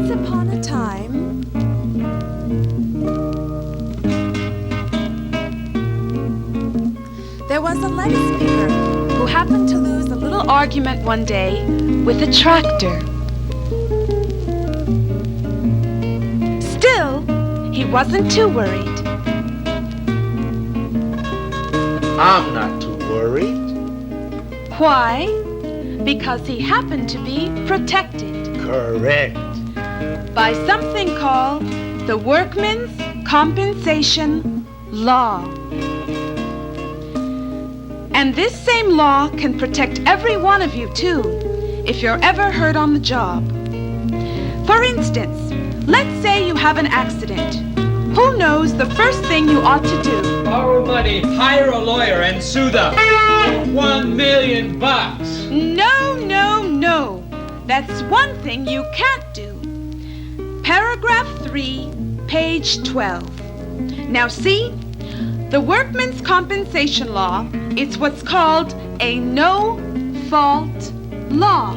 Once upon a time, there was a lettuce picker who happened to lose a little argument one day with a tractor. Still, he wasn't too worried. I'm not too worried. Why? Because he happened to be protected. Correct. By something called the Workmen's Compensation Law. And this same law can protect every one of you, too, if you're ever hurt on the job. For instance, let's say you have an accident. Who knows the first thing you ought to do? Borrow money, hire a lawyer, and sue them. $1 million. No, no, no. That's one thing you can't do. Paragraph 3, page 12. Now see, the Workmen's Compensation Law, it's what's called a no-fault law.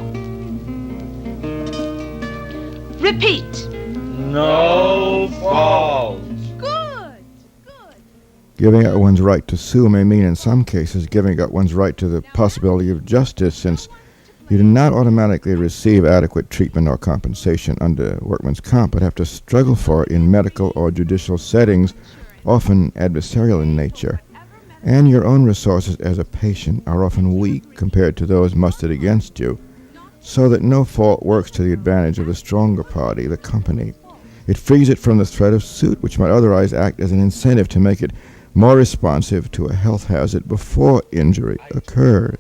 Repeat. No fault. Good. Giving up one's right to sue may mean in some cases giving up one's right to the possibility of justice, since you do not automatically receive adequate treatment or compensation under workman's comp, but have to struggle for it in medical or judicial settings, often adversarial in nature. And your own resources as a patient are often weak compared to those mustered against you, so that no fault works to the advantage of the stronger party, the company. It frees it from the threat of suit, which might otherwise act as an incentive to make it more responsive to a health hazard before injury occurs.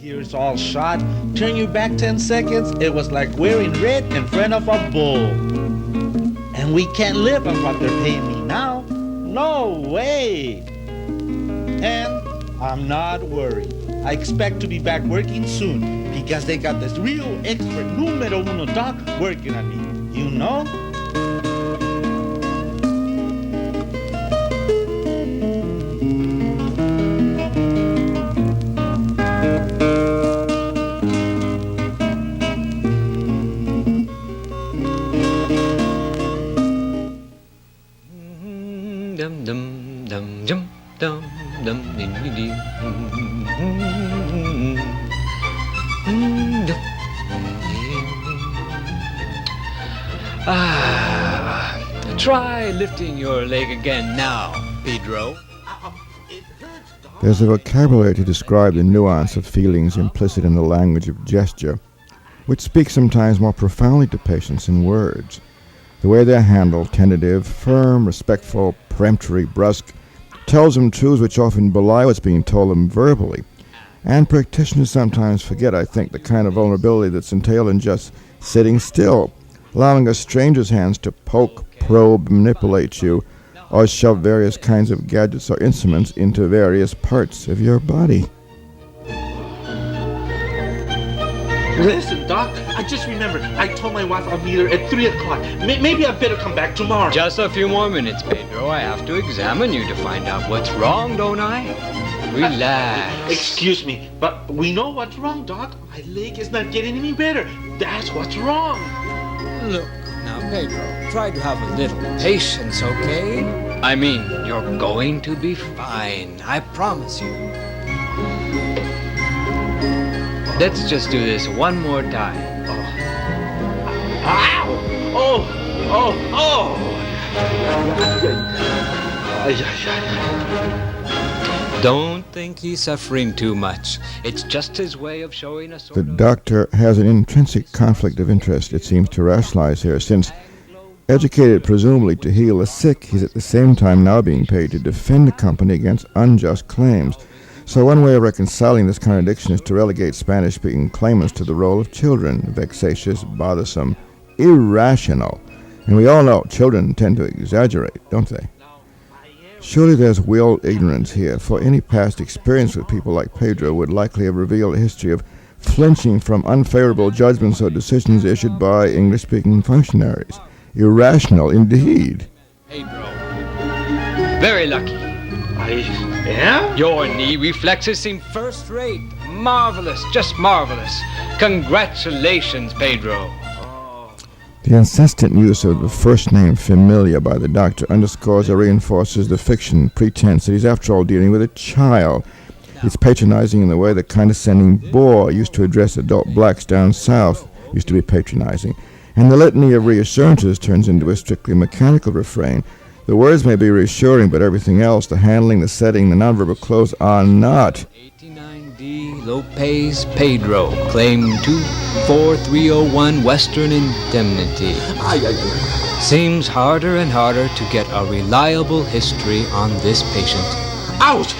Gears all shot. Turn you back 10 seconds. It was like wearing red in front of a bull. And we can't live on what they're paying me now. No way. And I'm not worried. I expect to be back working soon because they got this real expert numero uno doc working on me. You know? Dum dum dum dum dum dum dum Try lifting your leg again now, Pedro. There's a vocabulary to describe the nuance of feelings implicit in the language of gesture, which speaks sometimes more profoundly to patients than words. The way they're handled, tentative, firm, respectful, peremptory, brusque, tells them truths which often belie what's being told them verbally. And practitioners sometimes forget, I think, the kind of vulnerability that's entailed in just sitting still, allowing a stranger's hands to poke, probe, manipulate you, or shove various kinds of gadgets or instruments into various parts of your body. Listen, Doc, I just remembered. I told my wife I'll meet her at 3 o'clock. Maybe I better come back tomorrow. Just a few more minutes, Pedro. I have to examine you to find out what's wrong, don't I? Relax. Excuse me, but we know what's wrong, Doc. My leg is not getting any better. That's what's wrong. Look, now, Pedro, try to have a little patience, okay? I mean, you're going to be fine. I promise you. Let's just do this one more time. Ow! Oh! Don't think he's suffering too much. It's just his way of showing us. The doctor has an intrinsic conflict of interest, it seems to rationalize here, since educated presumably to heal the sick, he's at the same time now being paid to defend the company against unjust claims. So one way of reconciling this contradiction is to relegate Spanish-speaking claimants to the role of children, vexatious, bothersome, irrational. And we all know children tend to exaggerate, don't they? Surely there's willed ignorance here, for any past experience with people like Pedro would likely have revealed a history of flinching from unfavorable judgments or decisions issued by English-speaking functionaries. Irrational indeed. Pedro, very lucky. Yeah? Your knee reflexes seem first-rate. Marvelous, just marvelous. Congratulations, Pedro. The insistent use of the first name familia by the doctor underscores or reinforces the fiction pretense that he's after all dealing with a child. It's patronizing in the way the condescending boy used to address adult blacks down south used to be patronizing. And the litany of reassurances turns into a strictly mechanical refrain. The words may be reassuring, but everything else, the handling, the setting, the nonverbal clues, are not. 89D Lopez Pedro, claim 24301 Western Indemnity. Seems harder and harder to get a reliable history on this patient. Ouch!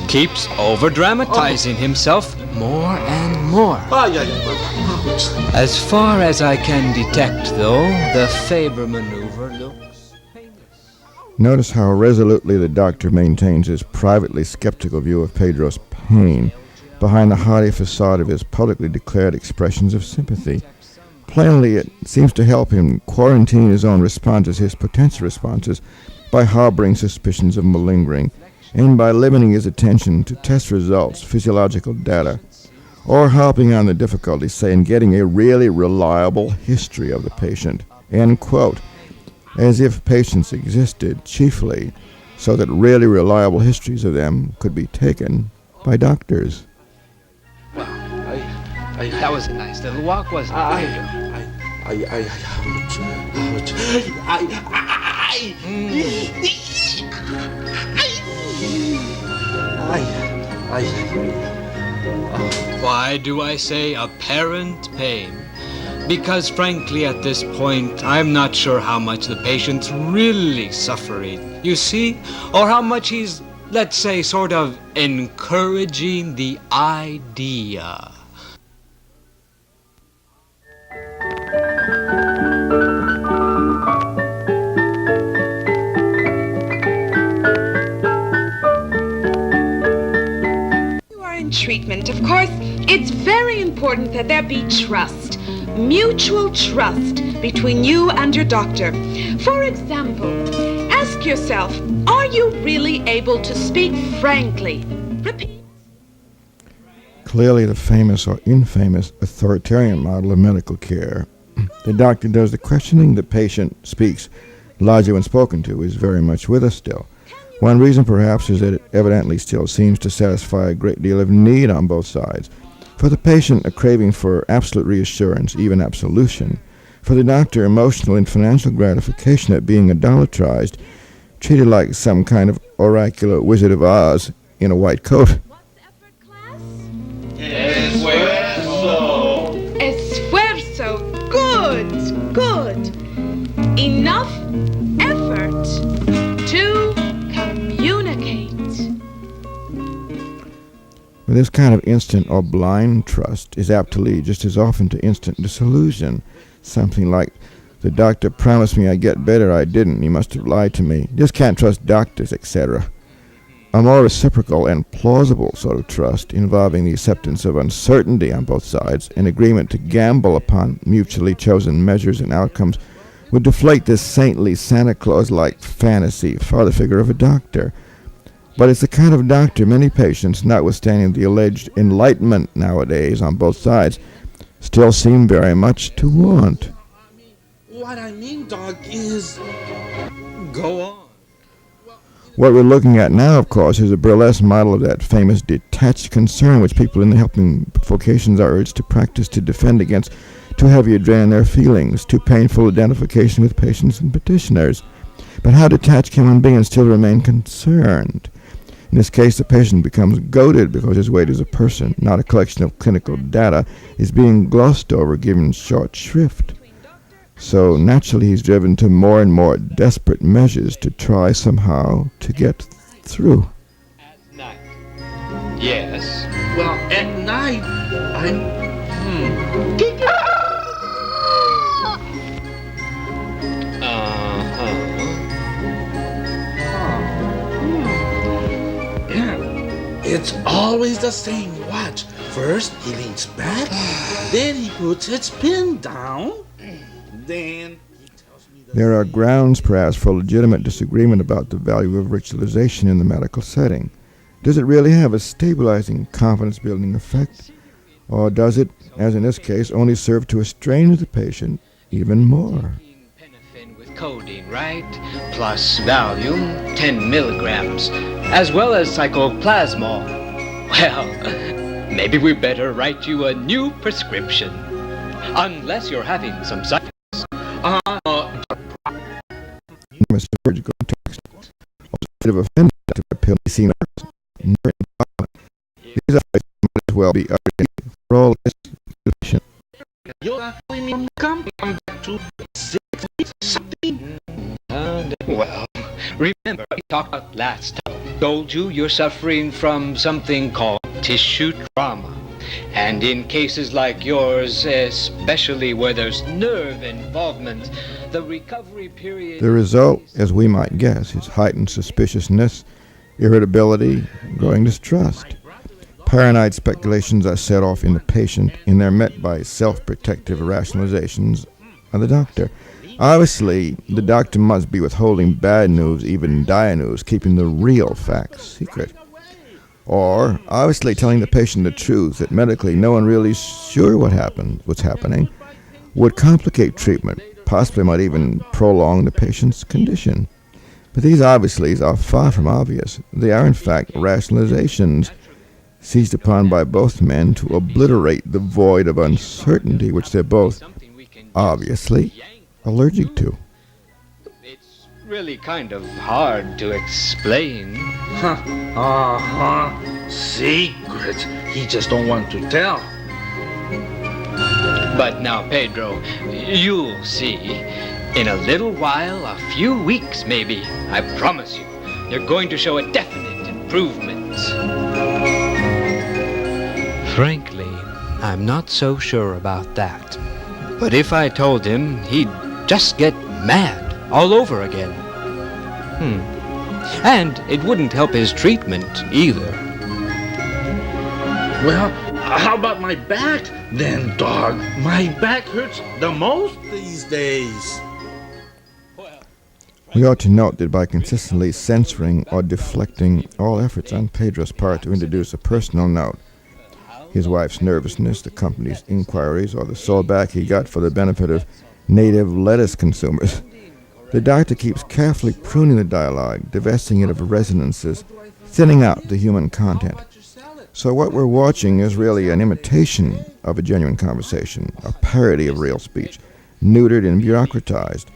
Keeps over-dramatizing himself more and more. Ouch! As far as I can detect, though, the Faber maneuver looks painless. Notice how resolutely the doctor maintains his privately skeptical view of Pedro's pain behind the haughty facade of his publicly declared expressions of sympathy. Plainly, it seems to help him quarantine his own responses, his potential responses, by harboring suspicions of malingering, and by limiting his attention to test results, physiological data, or harping on the difficulty, say, in getting a really reliable history of the patient, end quote, as if patients existed chiefly so that really reliable histories of them could be taken by doctors. That was a nice little walk, wasn't it? Why do I say apparent pain? Because frankly at this point I'm not sure how much the patient's really suffering, you see? Or how much he's, let's say, sort of encouraging the idea. Treatment. Of course, it's very important that there be trust, mutual trust between you and your doctor. For example, ask yourself, are you really able to speak frankly? Repeat. Clearly the famous or infamous authoritarian model of medical care. The doctor does the questioning, the patient speaks largely when spoken to, is very much with us still. One reason, perhaps, is that it evidently still seems to satisfy a great deal of need on both sides. For the patient, a craving for absolute reassurance, even absolution. For the doctor, emotional and financial gratification at being idolatrized, treated like some kind of oracular Wizard of Oz in a white coat. What's effort, class? Esfuerzo. Esfuerzo. Good, good. Enough effort to communicate. But this kind of instant or blind trust is apt to lead just as often to instant disillusion. Something like, the doctor promised me I'd get better, I didn't, he must have lied to me, just can't trust doctors, etc. A more reciprocal and plausible sort of trust involving the acceptance of uncertainty on both sides, an agreement to gamble upon mutually chosen measures and outcomes, would deflate this saintly Santa Claus-like fantasy for the figure of a doctor. But it's the kind of doctor many patients, notwithstanding the alleged enlightenment nowadays on both sides, still seem very much to want. What I mean, Doc, is... Go on. What we're looking at now, of course, is a burlesque model of that famous detached concern which people in the helping vocations are urged to practice to defend against too heavy a drain on their feelings, too painful identification with patients and petitioners. But how detached can one be and still remain concerned? In this case, the patient becomes goaded because his weight as a person, not a collection of clinical data, is being glossed over, given short shrift. So naturally he's driven to more and more desperate measures to try somehow to get through. At night. Yes. Well, at night, It's always the same watch. First, he leans back, then he puts its pin down, then he tells me There are grounds, perhaps, for legitimate disagreement about the value of ritualization in the medical setting. Does it really have a stabilizing, confidence-building effect? Or does it, as in this case, only serve to estrange the patient even more. Penafin with codeine, right? Plus Valium, 10 milligrams, as well as cycloplasmol. Well, maybe we better write you a new prescription. Unless you're having some side effects. Mr. Surgical text. Also, a bit of offended to a pill seen these items might as well be uttered for all this condition. You're telling me I'm come back to 6 weeks something? Well, remember we talked about last time. Told you you're suffering from something called tissue trauma. And in cases like yours, especially where there's nerve involvement, the recovery period... The result, as we might guess, is heightened suspiciousness, irritability, growing distrust. Paranoid speculations are set off in the patient, and they're met by self-protective rationalizations of the doctor. Obviously, the doctor must be withholding bad news, even dire news, keeping the real facts secret. Or, obviously telling the patient the truth that medically no one really is sure what's happening, would complicate treatment, possibly might even prolong the patient's condition. But these obviouslies are far from obvious. They are in fact rationalizations seized upon by both men to obliterate the void of uncertainty which they're both obviously allergic to. It's really kind of hard to explain. Secret. He just don't want to tell. But now, Pedro, you'll see. In a little while, a few weeks maybe, I promise you, you're going to show a definite improvement. Frankly, I'm not so sure about that. But if I told him, he'd just get mad all over again. And it wouldn't help his treatment either. Well, how about my back then, dog? My back hurts the most these days. We ought to note that by consistently censoring or deflecting all efforts on Pedro's part to introduce a personal note, his wife's nervousness, the company's inquiries, or the sole back he got for the benefit of native lettuce consumers, the doctor keeps carefully pruning the dialogue, divesting it of resonances, thinning out the human content. So what we're watching is really an imitation of a genuine conversation, a parody of real speech, neutered and bureaucratized,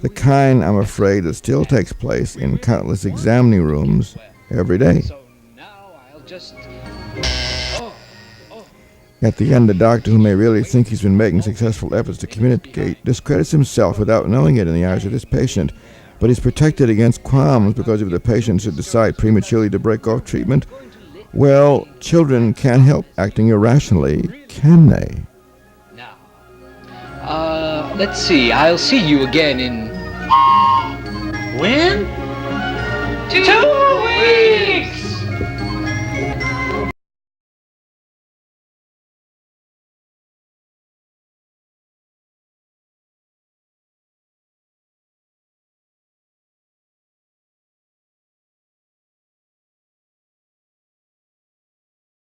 the kind, I'm afraid, that still takes place in countless examining rooms every day. So now I'll just... At the end, the doctor, who may really think he's been making successful efforts to communicate, discredits himself without knowing it in the eyes of his patient, but he's protected against qualms because if the patient should decide prematurely to break off treatment, well, children can't help acting irrationally, can they? Now, let's see, I'll see you again in... When? 2 weeks!